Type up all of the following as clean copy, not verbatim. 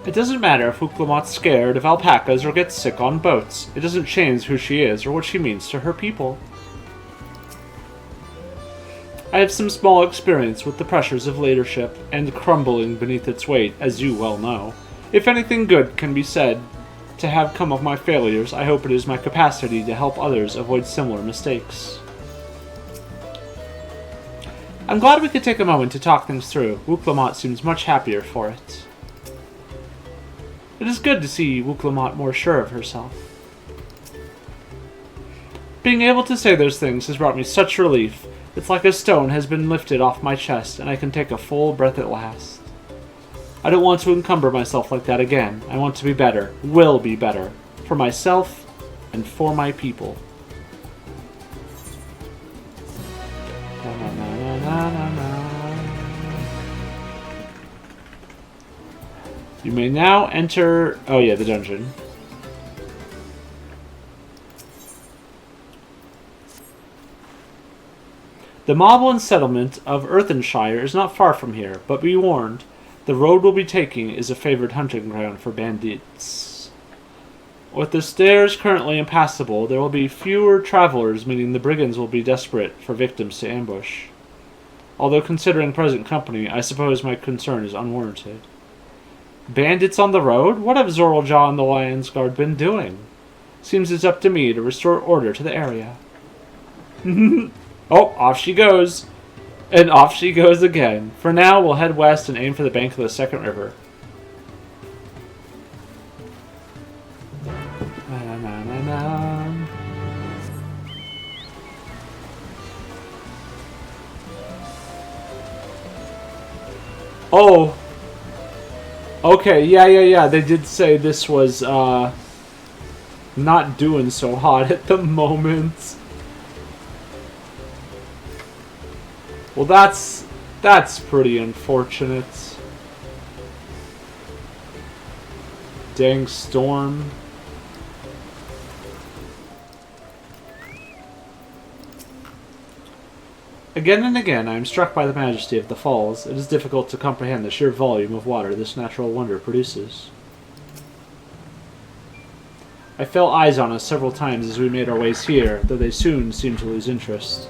It doesn't matter if Huklamat's scared of alpacas or gets sick on boats. It doesn't change who she is or what she means to her people. I have some small experience with the pressures of leadership and crumbling beneath its weight, as you well know. If anything good can be said to have come of my failures, I hope it is my capacity to help others avoid similar mistakes. I'm glad we could take a moment to talk things through. Huklamat seems much happier for it. It is good to see Huklamat more sure of herself. Being able to say those things has brought me such relief. It's like a stone has been lifted off my chest, and I can take a full breath at last. I don't want to encumber myself like that again. I want to be better, will be better, for myself and for my people. You may now enter... Oh yeah, the dungeon. The Moblin settlement of Earthenshire is not far from here, but be warned, the road we'll be taking is a favored hunting ground for bandits. With the stairs currently impassable, there will be fewer travelers, meaning the brigands will be desperate for victims to ambush. Although considering present company, I suppose my concern is unwarranted. Bandits on the road? What have Zoraljaw and the Lion's Guard been doing? Seems it's up to me to restore order to the area. Oh, off she goes. And off she goes again. For now, we'll head west and aim for the bank of the second river. Oh. Okay, yeah. They did say this was, not doing so hot at the moment. Well, that's pretty unfortunate. Dang storm. Again and again, I am struck by the majesty of the falls. It is difficult to comprehend the sheer volume of water this natural wonder produces. I fell eyes on us several times as we made our ways here, though they soon seemed to lose interest.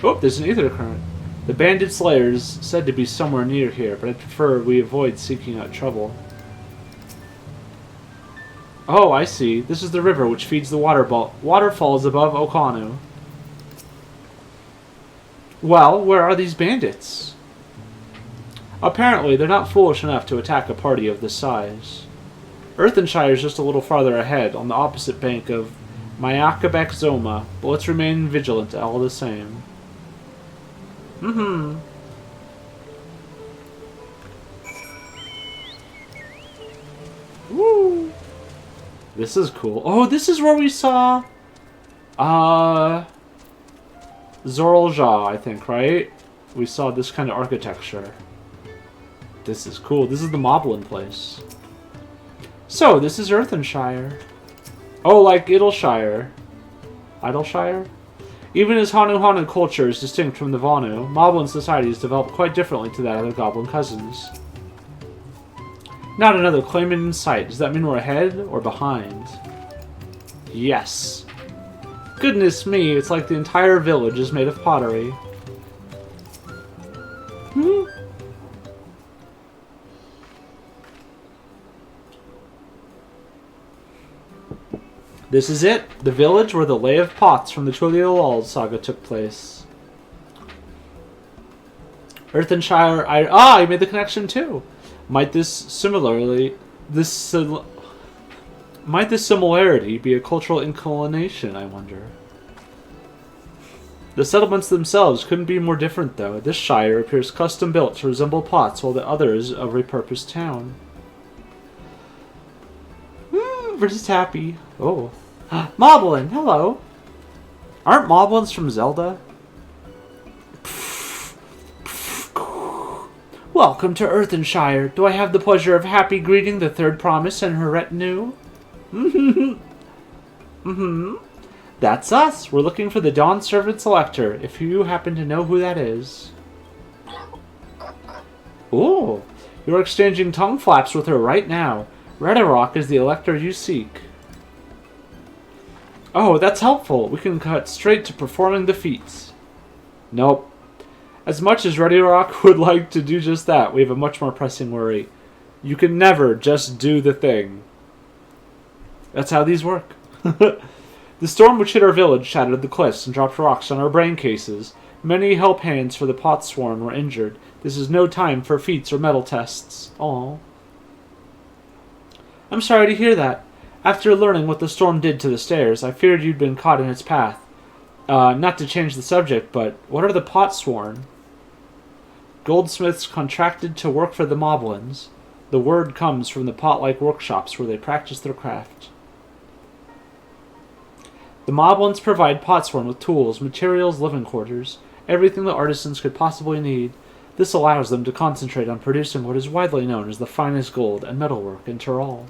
Oh, there's an ether current. The bandits' lairs said to be somewhere near here, but I prefer we avoid seeking out trouble. Oh, I see. This is the river which feeds the waterfalls above Okanu. Well, where are these bandits? Apparently, they're not foolish enough to attack a party of this size. Earthenshire is just a little farther ahead, on the opposite bank of Mayakabek Zoma, but let's remain vigilant all the same. Woo! This is cool. Oh, this is where we saw... Zoraljaw, I think, right? We saw this kind of architecture. This is cool. This is the Moblin place. So, this is Earthenshire. Oh, like Idleshire. Idleshire? Even as Hanu culture is distinct from the Vanu, Moblin society is developed quite differently to that of their goblin cousins. Not another claimant in sight. Does that mean we're ahead or behind? Yes. Goodness me, it's like the entire village is made of pottery. This is it, the village where the Lay of Pots from the Twilight saga took place. Earthenshire, you made the connection too. Might this similarity be a cultural inclination, I wonder? The settlements themselves couldn't be more different, though. This shire appears custom-built to resemble Pots, while the other is a repurposed town. We're just happy. Oh. Moblin, hello. Aren't Moblins from Zelda? Welcome to Earthenshire. Do I have the pleasure of happy greeting the third promise and her retinue? That's us. We're looking for the Dawn Servant Selector, if you happen to know who that is. Ooh. You're exchanging tongue flaps with her right now. Redarok is the elector you seek. Oh, that's helpful. We can cut straight to performing the feats. Nope. As much as Redarok would like to do just that, we have a much more pressing worry. You can never just do the thing. That's how these work. The storm which hit our village shattered the cliffs and dropped rocks on our brain cases. Many help hands for the Potsworn were injured. This is no time for feats or metal tests. Aww. I'm sorry to hear that. After learning what the storm did to the stairs, I feared you'd been caught in its path. Not to change the subject, but what are the Potsworn? Goldsmiths contracted to work for the Moblins. The word comes from the pot-like workshops where they practice their craft. The Moblins provide Potsworn with tools, materials, living quarters, everything the artisans could possibly need. This allows them to concentrate on producing what is widely known as the finest gold and metalwork in Tyrol.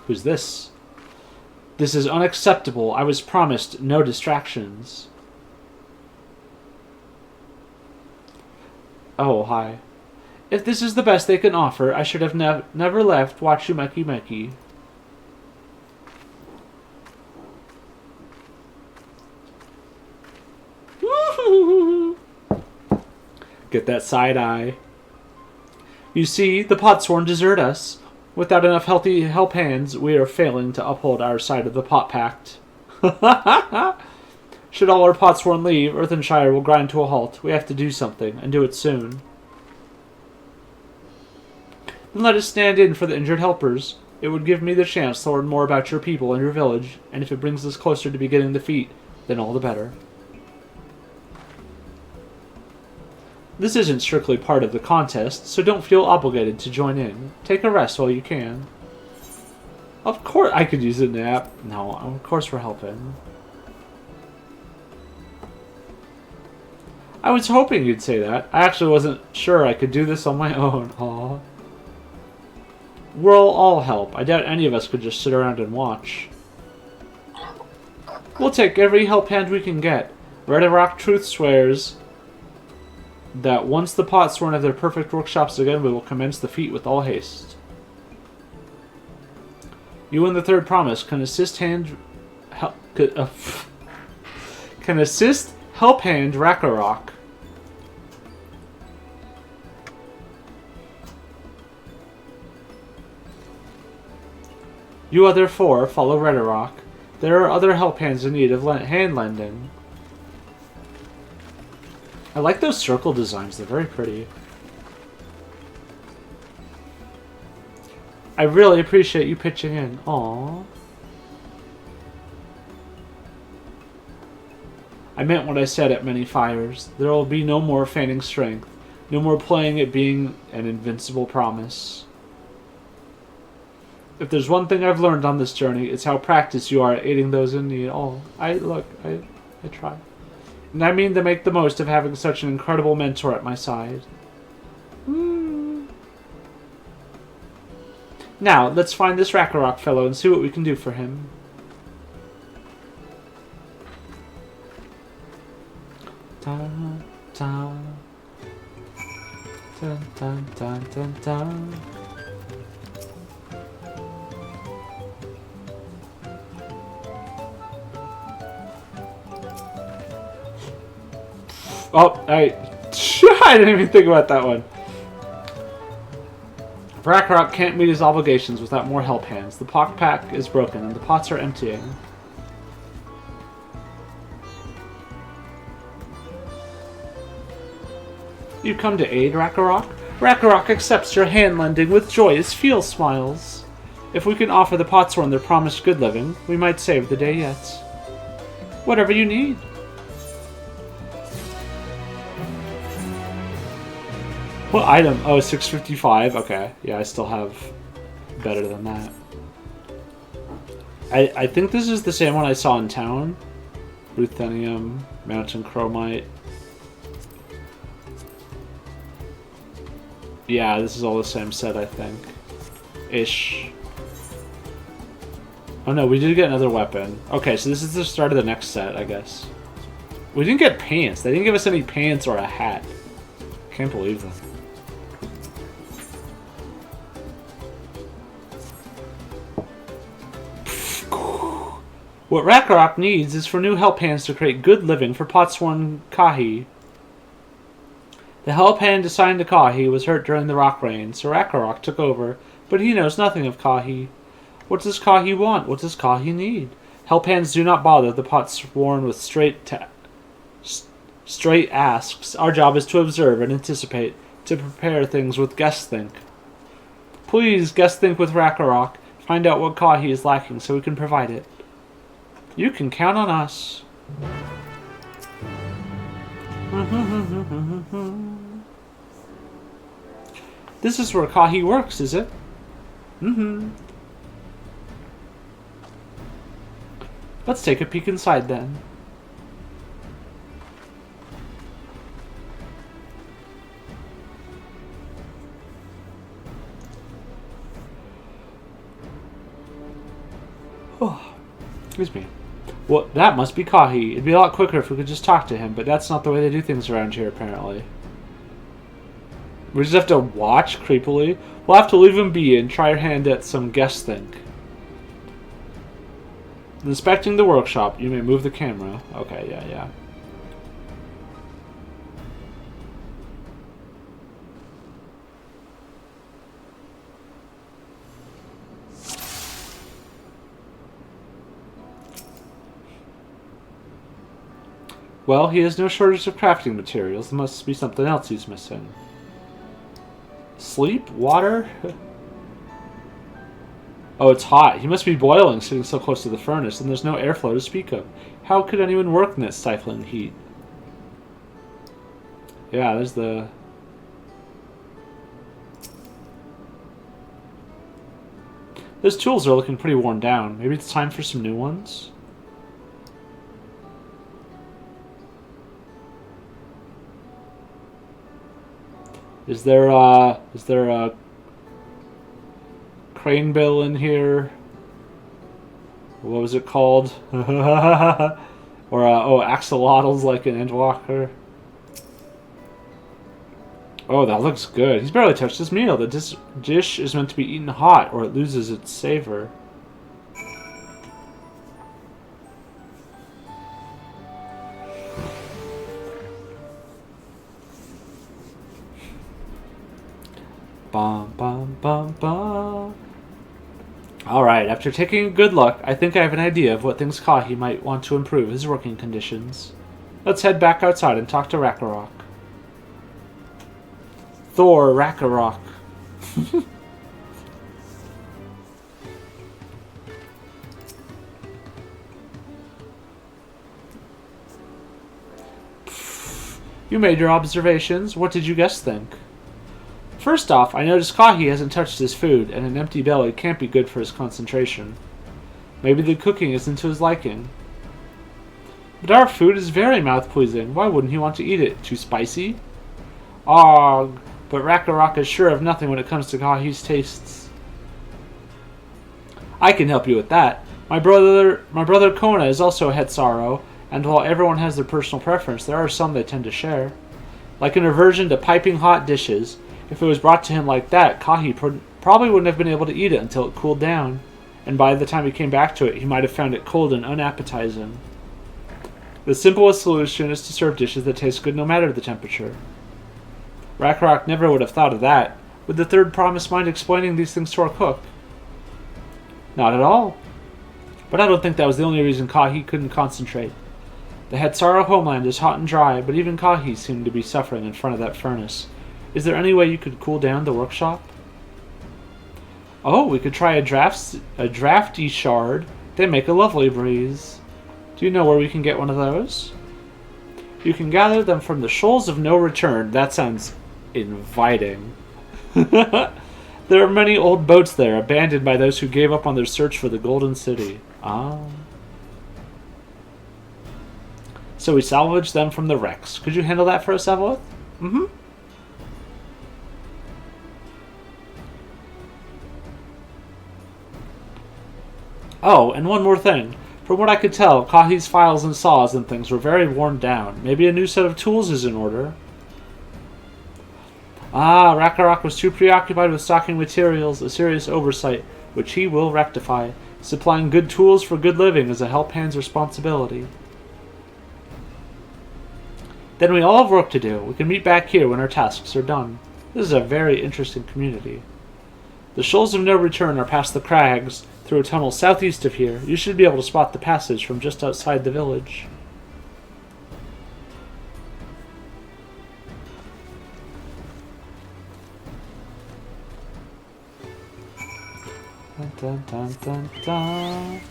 Who's this? This is unacceptable. I was promised no distractions. Oh, hi. If this is the best they can offer, I should have never left Wachumeki Meki. Get that side eye. You see, the Potsworn desert us. Without enough healthy help hands, we are failing to uphold our side of the pot pact. Should all our Potsworn leave, Earthenshire will grind to a halt. We have to do something, and do it soon. Then let us stand in for the injured helpers. It would give me the chance to learn more about your people and your village, and if it brings us closer to beginning the feat, then all the better. This isn't strictly part of the contest, so don't feel obligated to join in. Take a rest while you can. Of course, I could use a nap. No, of course we're helping. I was hoping you'd say that. I actually wasn't sure I could do this on my own. Aww. We'll all help. I doubt any of us could just sit around and watch. We'll take every help hand we can get. Redarok Truth swears that once the Potsworn have their perfect workshops again, we will commence the feat with all haste. You and the third promise can assist help hand Rakarok. You other four follow Redarok. There are other help hands in need of hand lending. I like those circle designs. They're very pretty. I really appreciate you pitching in. Aww. I meant what I said at many fires. There will be no more feigning strength. No more playing at being an invincible promise. If there's one thing I've learned on this journey, it's how practiced you are at aiding those in need. Oh, I try. And I mean to make the most of having such an incredible mentor at my side. Now, let's find this Rakarok fellow and see what we can do for him. Dun, dun. Dun, dun, dun, dun, dun. Oh, I didn't even think about that one. Rakarok can't meet his obligations without more help hands. The pot pack is broken and the pots are emptying. You come to aid, Rakarok? Rakarok accepts your hand lending with joyous feel smiles. If we can offer the Potsworn their promised good living, we might save the day yet. Whatever you need. What item? Oh, 655. Okay. Yeah, I still have better than that. I think this is the same one I saw in town. Ruthenium, Mountain Chromite. Yeah, this is all the same set, I think. Ish. Oh no, we did get another weapon. Okay, so this is the start of the next set, I guess. We didn't get pants. They didn't give us any pants or a hat. Can't believe them. What Rakarok needs is for new help hands to create good living for Potsworn Kahi. The help hand assigned to Kahi was hurt during the rock rain, so Rakarok took over, but he knows nothing of Kahi. What does Kahi want? What does Kahi need? Help hands do not bother the Potsworn with straight asks. Our job is to observe and anticipate, to prepare things with guess think. Please guess think with Rakarok. Find out what Kahi is lacking so we can provide it. You can count on us. This is where Kahi works, is it? Let's take a peek inside then. Oh, excuse me. Well, that must be Kahi. It'd be a lot quicker if we could just talk to him, but that's not the way they do things around here, apparently. We just have to watch creepily. We'll have to leave him be and try our hand at some guess think. Inspecting the workshop. You may move the camera. Okay, yeah. Well, he has no shortage of crafting materials. There must be something else he's missing. Sleep? Water? Oh, it's hot. He must be boiling sitting so close to the furnace, and there's no airflow to speak of. How could anyone work in that stifling heat? Yeah, there's the... Those tools are looking pretty worn down. Maybe it's time for some new ones? Is there a crane bill in here? What was it called? Or axolotls like an Endwalker. Oh, that looks good. He's barely touched his meal. The dish is meant to be eaten hot, or it loses its savor. Bum, bum, bum, bum. Alright, after taking a good look, I think I have an idea of what things Kahi might want to improve his working conditions. Let's head back outside and talk to Rakarok. Thor Rakarok. You made your observations. What did you guys think? First off, I noticed Kahi hasn't touched his food, and an empty belly can't be good for his concentration. Maybe the cooking isn't to his liking. But our food is very mouth-pleasing. Why wouldn't he want to eat it? Too spicy? Ugh, but Rakarok is sure of nothing when it comes to Kahi's tastes. I can help you with that. My brother Kona is also a Hetsaro, and while everyone has their personal preference, there are some they tend to share. Like an aversion to piping hot dishes. If it was brought to him like that, Kahi probably wouldn't have been able to eat it until it cooled down, and by the time he came back to it, he might have found it cold and unappetizing. The simplest solution is to serve dishes that taste good no matter the temperature. Rakarok never would have thought of that. Would the third promise mind explaining these things to our cook? Not at all. But I don't think that was the only reason Kahi couldn't concentrate. The Hetsaro homeland is hot and dry, but even Kahi seemed to be suffering in front of that furnace. Is there any way you could cool down the workshop? Oh, we could try a drafty shard. They make a lovely breeze. Do you know where we can get one of those? You can gather them from the Shoals of No Return. That sounds inviting. There are many old boats there, abandoned by those who gave up on their search for the Golden City. Ah. So we salvaged them from the wrecks. Could you handle that for us, Evelyn? Mm-hmm. Oh, and one more thing. From what I could tell, Kahi's files and saws and things were very worn down. Maybe a new set of tools is in order. Ah, Rakarok was too preoccupied with stocking materials, a serious oversight, which he will rectify. Supplying good tools for good living is a help hand's responsibility. Then we all have work to do. We can meet back here when our tasks are done. This is a very interesting community. The shoals of no return are past the crags, through a tunnel southeast of here. You should be able to spot the passage from just outside the village. Dun, dun, dun, dun, dun.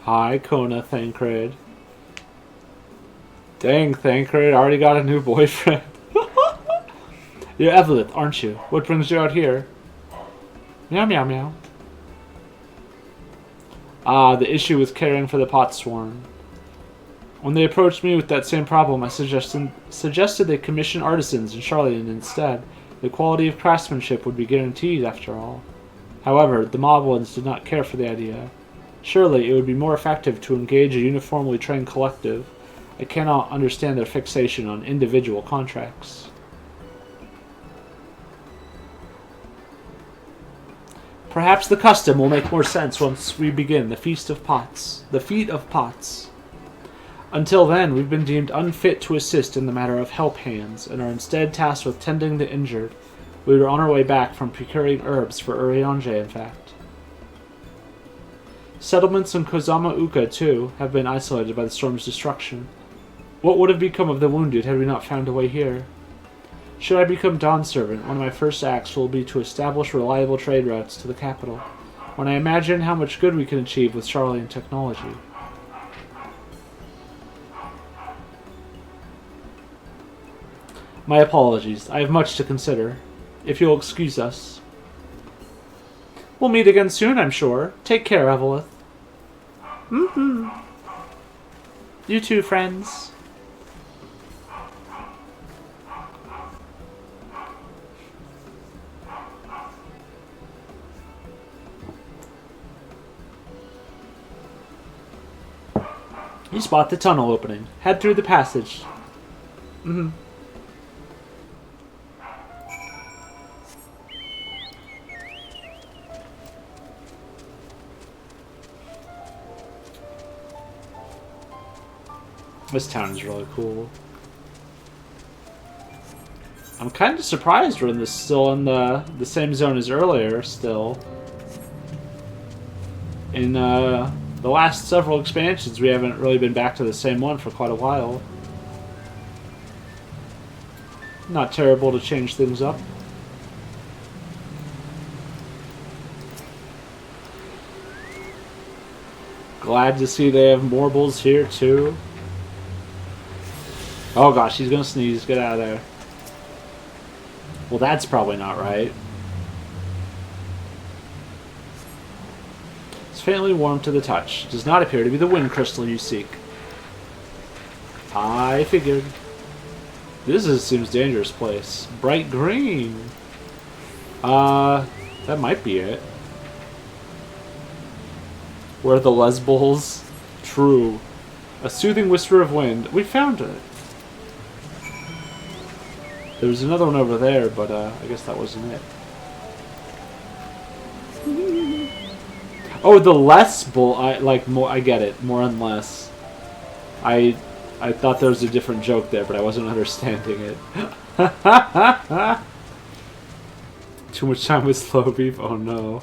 Hi, Kona Thancred. Dang, Thancred, already got a new boyfriend. You're Evelith, aren't you? What brings you out here? Meow, meow, meow. Ah, the issue with caring for the pot swarm. When they approached me with that same problem, I suggested they commission artisans in Charlene instead. The quality of craftsmanship would be guaranteed, after all. However, the Moblins did not care for the idea. Surely, it would be more effective to engage a uniformly trained collective. I cannot understand their fixation on individual contracts. Perhaps the custom will make more sense once we begin the Feast of Pots. The Feat of Pots. Until then, we've been deemed unfit to assist in the matter of help hands, and are instead tasked with tending the injured. We were on our way back from procuring herbs for Uriange, in fact. Settlements in Kozama Uka, too, have been isolated by the storm's destruction. What would have become of the wounded had we not found a way here? Should I become Dawn Servant, one of my first acts will be to establish reliable trade routes to the capital, when I imagine how much good we can achieve with Charlene technology. My apologies. I have much to consider. If you'll excuse us. We'll meet again soon, I'm sure. Take care, Evelith. Mm-hmm. You too, friends. You spot the tunnel opening. Head through the passage. Mm-hmm. This town is really cool. I'm kind of surprised we're still in the same zone as earlier, still. In the last several expansions, we haven't really been back to the same one for quite a while. Not terrible to change things up. Glad to see they have Morbles here, too. Oh gosh, he's gonna sneeze. Get out of there. Well, that's probably not right. It's faintly warm to the touch. Does not appear to be the wind crystal you seek. I figured. This seems dangerous place. Bright green. That might be it. Where are the Lesbols? True. A soothing whisper of wind. We found it. There was another one over there, but I guess that wasn't it. Oh, the less bull. I like more. I get it. More and less. I thought there was a different joke there, but I wasn't understanding it. Too much time with slow beef. Oh no.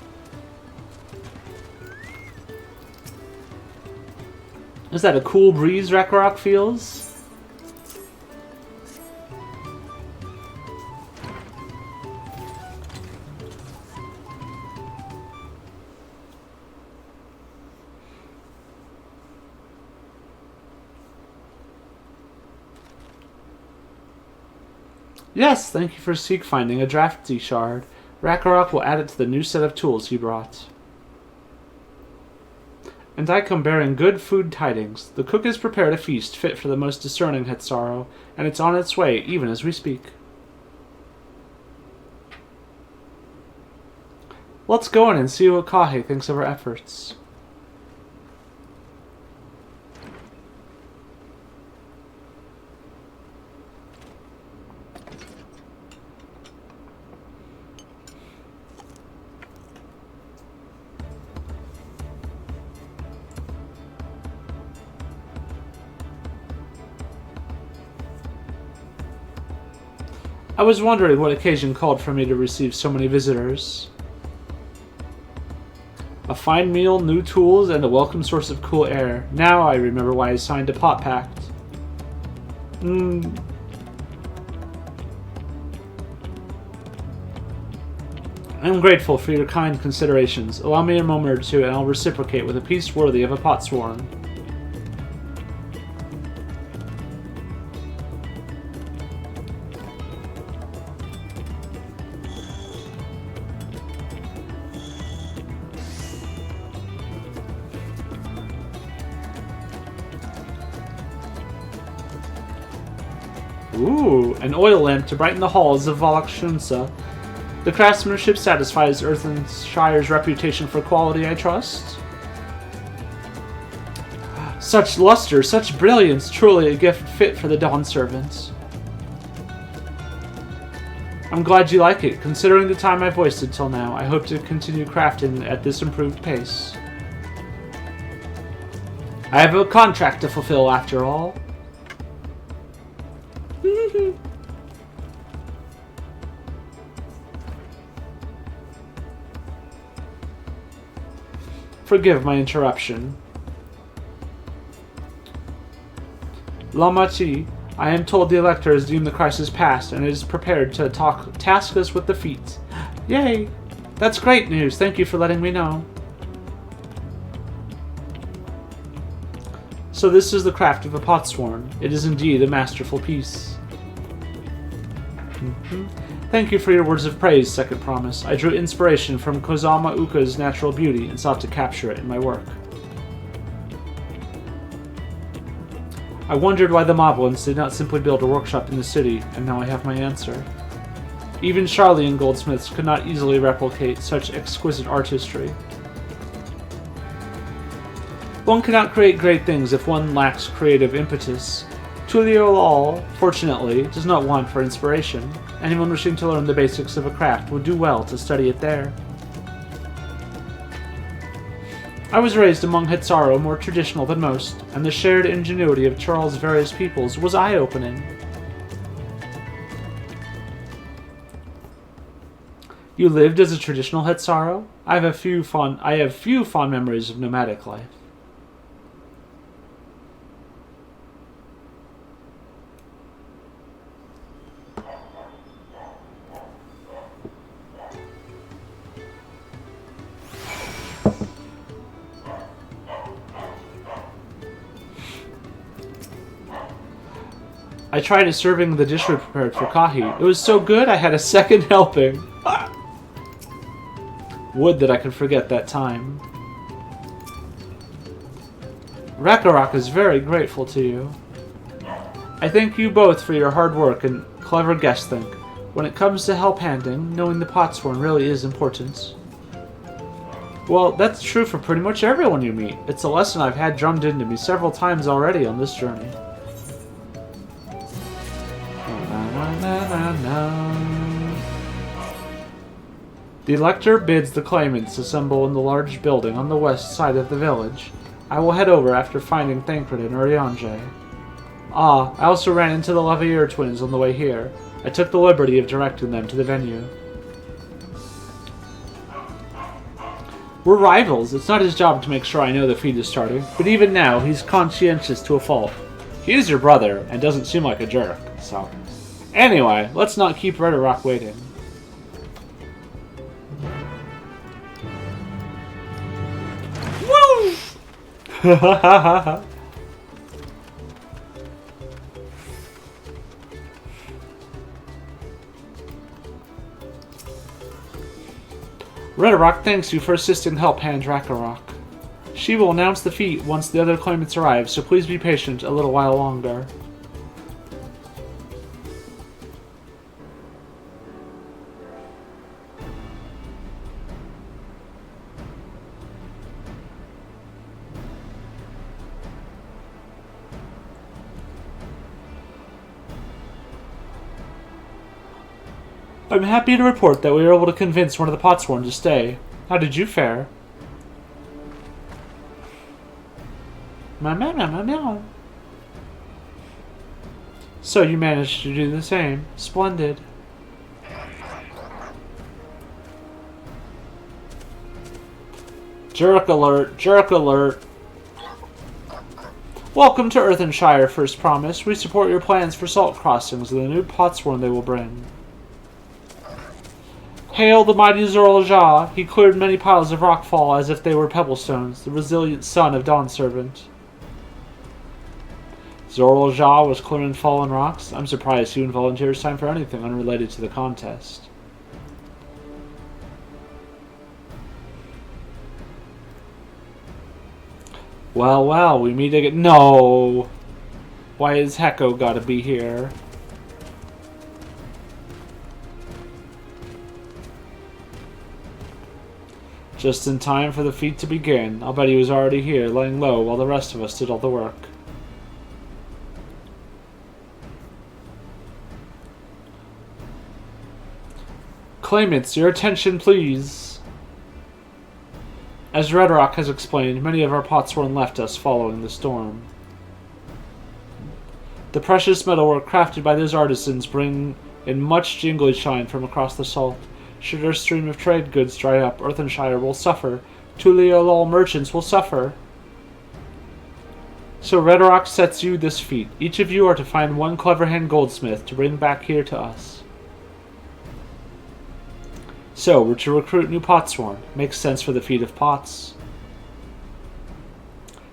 Is that a cool breeze Rakarok feels? Yes, thank you for finding a drafty shard. Rakarok will add it to the new set of tools he brought. And I come bearing good food tidings. The cook has prepared a feast fit for the most discerning Hetsaro, and it's on its way even as we speak. Let's go in and see what Kahe thinks of our efforts. I was wondering what occasion called for me to receive so many visitors. A fine meal, new tools, and a welcome source of cool air. Now I remember why I signed a pot pact. I'm grateful for your kind considerations. Allow me a moment or two and I'll reciprocate with a piece worthy of a potsworn. Ooh, an oil lamp to brighten the halls of Valakshunsa. The craftsmanship satisfies Earthenshire's reputation for quality, I trust. Such luster, such brilliance, truly a gift fit for the Dawn servants. I'm glad you like it. Considering the time I've wasted till now, I hope to continue crafting at this improved pace. I have a contract to fulfill after all. Forgive my interruption. Lamachi, I am told the Elector has deemed the crisis past and is prepared to task us with the feat. Yay! That's great news. Thank you for letting me know. So this is the craft of a potsworn. It is indeed a masterful piece. Thank you for your words of praise, Second Promise. I drew inspiration from Kozama Uka's natural beauty and sought to capture it in my work. I wondered why the Moblins did not simply build a workshop in the city, and now I have my answer. Even Charlian goldsmiths could not easily replicate such exquisite artistry. One cannot create great things if one lacks creative impetus. Tullio Lal, fortunately, does not want for inspiration. Anyone wishing to learn the basics of a craft would do well to study it there. I was raised among Hitsaro, more traditional than most, and the shared ingenuity of Charles' various peoples was eye-opening. You lived as a traditional Hitsaro? I have few fond memories of nomadic life. I tried serving the dish we prepared for Kahi. It was so good I had a second helping. Would that I could forget that time. Rakarok is very grateful to you. I thank you both for your hard work and clever guess think. When it comes to help handing, knowing the potsworn really is important. Well, that's true for pretty much everyone you meet. It's a lesson I've had drummed into me several times already on this journey. The Elector bids the claimants assemble in the large building on the west side of the village. I will head over after finding Thancred and Urianger. I also ran into the Lavalier twins on the way here. I took the liberty of directing them to the venue. We're rivals. It's not his job to make sure I know the feat is starting, but even now, he's conscientious to a fault. He is your brother, and doesn't seem like a jerk, so... Anyway, let's not keep Rakarok waiting. Woo! Rakarok thanks you for assisting help hand Rakarok. She will announce the feat once the other claimants arrive, so please be patient a little while longer. I'm happy to report that we were able to convince one of the Potsworn to stay. How did you fare? Meow. So you managed to do the same. Splendid. Jerk alert, jerk alert. Welcome to Earthenshire, First Promise. We support your plans for salt crossings and the new Potsworn they will bring. Hail the mighty Zorlja. He cleared many piles of rockfall as if they were pebblestones, the resilient son of Dawnservant. Zorlja was clearing fallen rocks? I'm surprised he would volunteer his time for anything unrelated to the contest. Well, we meet again. No! Why has Heko gotta be here? Just in time for the feat to begin. I'll bet he was already here, laying low while the rest of us did all the work. Claimants, your attention please. As Redrock has explained, many of our Potsworn left us following the storm. The precious metalwork crafted by those artisans bring in much jingly shine from across the salt. Should our stream of trade goods dry up, Earthenshire will suffer. Tuliolol merchants will suffer. So Redrock sets you this feat. Each of you are to find one clever-hand goldsmith to bring back here to us. So, we're to recruit new Potsworn. Makes sense for the feat of pots.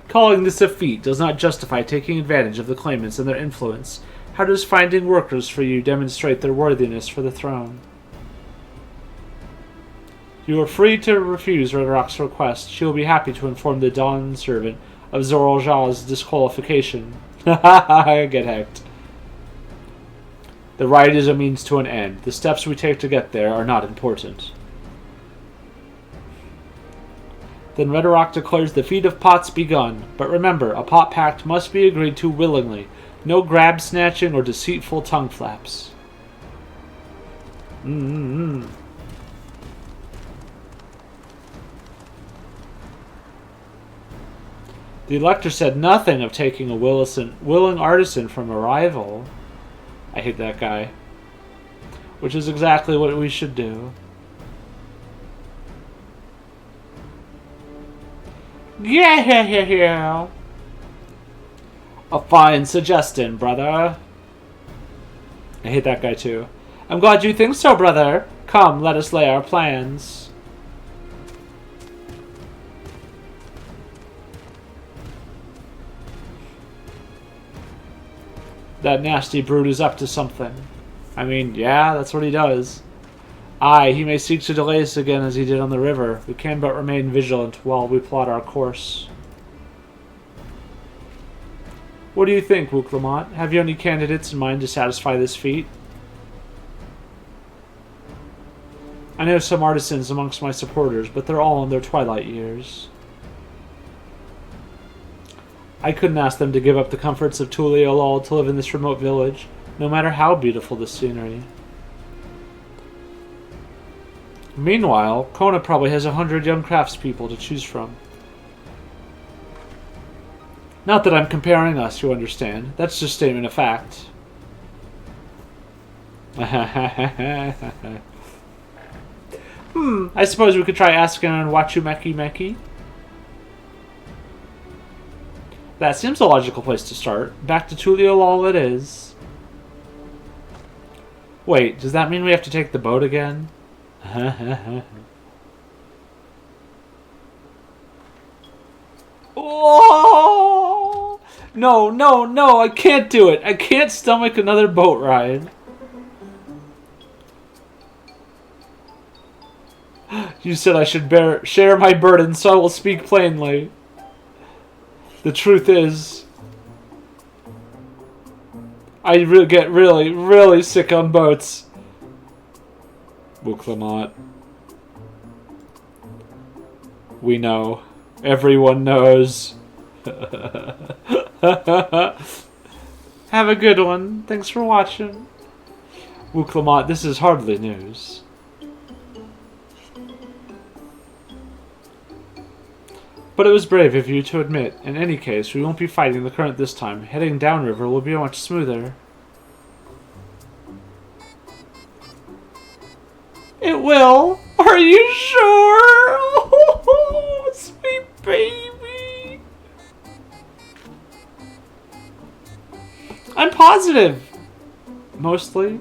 Calling this a feat does not justify taking advantage of the claimants and their influence. How does finding workers for you demonstrate their worthiness for the throne? You are free to refuse Redrock's request. She will be happy to inform the Dawn servant of Zorlja's disqualification. I get hacked. The rite is a means to an end. The steps we take to get there are not important. Then Redrock declares the feat of pots begun. But remember, a pot pact must be agreed to willingly. No grab snatching or deceitful tongue flaps. The Elector said nothing of taking a willing artisan from a rival. I hate that guy. Which is exactly what we should do. Yeah. A fine suggestion, brother. I hate that guy too. I'm glad you think so, brother. Come, let us lay our plans. That nasty brute is up to something. I mean, yeah, that's what he does. Aye, he may seek to delay us again as he did on the river. We can but remain vigilant while we plot our course. What do you think, Wooklamont? Have you any candidates in mind to satisfy this feat? I know some artisans amongst my supporters, but they're all in their twilight years. I couldn't ask them to give up the comforts of Tuliolol to live in this remote village, no matter how beautiful the scenery. Meanwhile, Kona probably has 100 young craftspeople to choose from. Not that I'm comparing us, you understand. That's just a statement of fact. I suppose we could try asking on Wachumeki. That seems a logical place to start. Back to Tuliolol it is. Wait, does that mean we have to take the boat again? Oh! No, I can't do it. I can't stomach another boat ride. You said I should share my burden, so I will speak plainly. The truth is, I get really sick on boats. Wooklamont. We know. Everyone knows. Have a good one. Thanks for watching. Clement, this is hardly news. But it was brave of you to admit. In any case, we won't be fighting the current this time. Heading downriver will be much smoother. It will? Are you sure? Oh, sweet baby. I'm positive. Mostly.